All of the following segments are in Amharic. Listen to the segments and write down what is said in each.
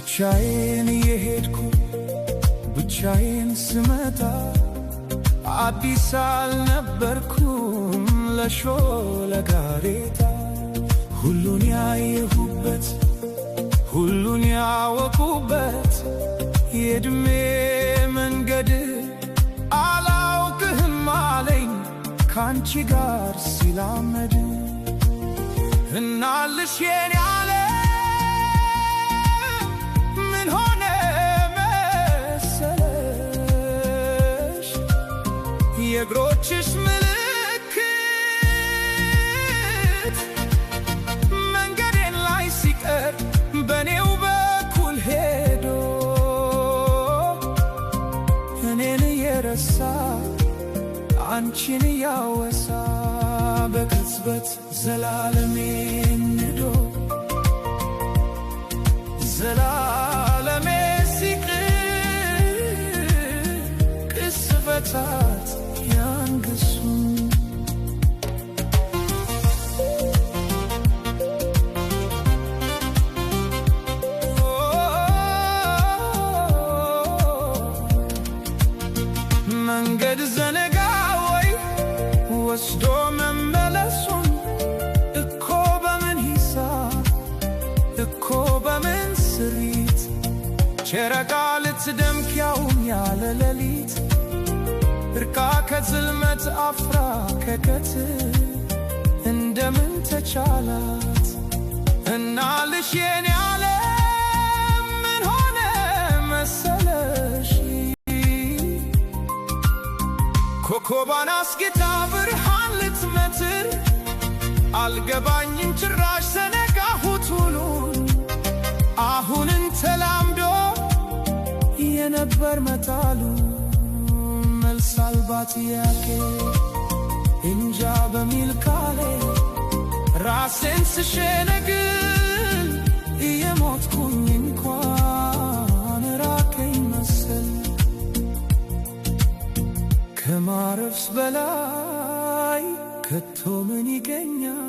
ብቻዬን የሄድኩ ብቻዬን ስመጣ አዲስ አልነበርኩም ለሾለ ጋሬጣ ሁሉን ያየሁበት ሁሉን ያወኩበት የዕድሜ መንገድ አላውቅህም አለኝ ካንቺ ጋር ሲላመድ እናልሽ የኔ ዓለም ምን ሆነ መሰለሽ የእግሮችሽ ምልክት መንገዴን ላይ ሲቀር በኔው በኩል ሄዶ እኔን የረሳ አንቺን ያወሳ በቅጽበት ዘላለሜን ንዶ ዘላለሜ ሲቅር ቅስፈታት ያንግሱ መንገድ ዘነጋ ወይ ወስዶ መመለሱን እኮ በምን ሂሳብ እኮ በምን ስሪት ጨረቃ ልትደምቅ ያውም ያለ ሌሊት እርቃ ከጽልመት አፍራ ከቀትር እንደምን ተቻላት እናልሽ የኔ ዓለም ምን ሆነ መሰለሽ ኮከቧን አስጌጣ ብርሃን ልትመትር አልገባኝም ጭራሽ ዘነጋሁት ሁሉን አሁንን ተላምዶ የነበር መጣሉ መልስ አልባ ጥያቄ እንጃ በሚል ቃሌ ራሴን ስሸነግል እየሞትኩኝ እንኳን ራቀኝ መሰል ከማረፍስ በላይ ከቶ ምን ይገኛል?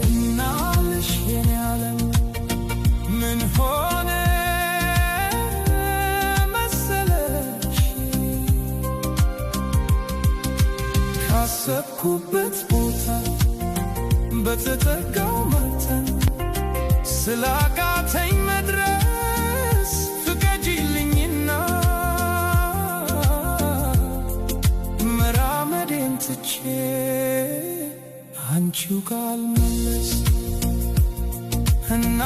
እናልሽ የኔ ዓለም ምን ሆነ መሰለሽ ካሰብኩበት ቦታ በተጠጋው መጠን ስላቃተኝ መድረስ ፍቀጂልኝና መራመዴን ትቼ አንቺው ጋር ልመለስ እና